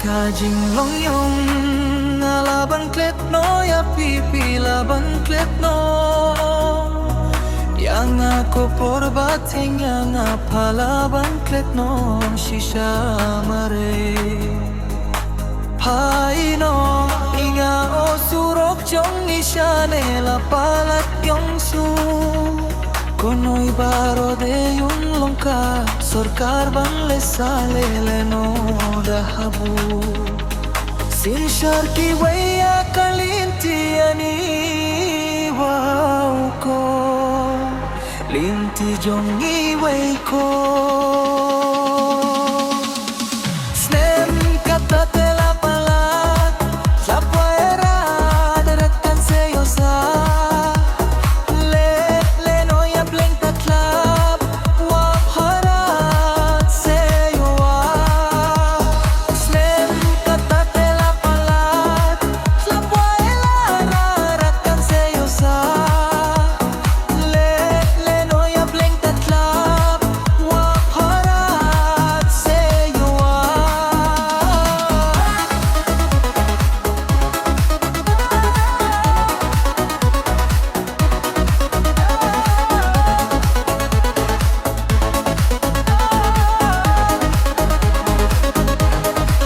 Kajing long yong laban klet no ya pipi laban klet no yang ako porbating yang palaban klet no shisha mare hai no inga o surok jong nishane la palat yong su konoy baro de yun longka sorkar ban le sale le no dahabu sinshar ki waya kalinti ani wow ko linti jongi way ko snem kata tela palat la puera deretan se yosa le no ya plenta club wa harat se yoa snem kata tela palat la puera deretan se yosa le no ya plenta club wa harat se yoa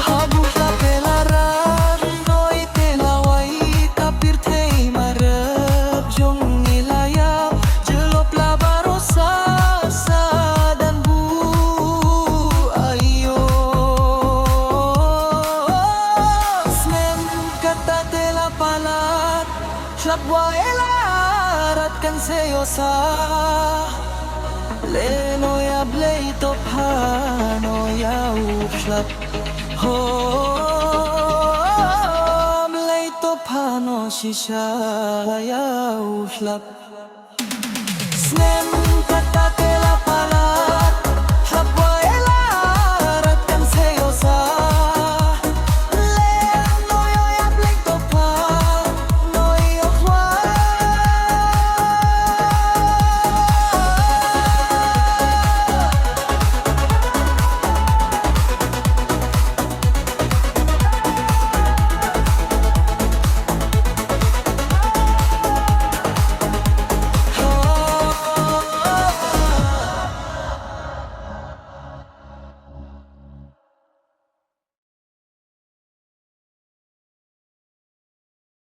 habuk la pelaran noi telawai kapir thei marab jong nilaya jelop la barosa sa dan bu ayo snem kata tela palat hlapwa elarat kan seyosa leno ya blei tophano ya upslap ho blei tophano shisha ya upslap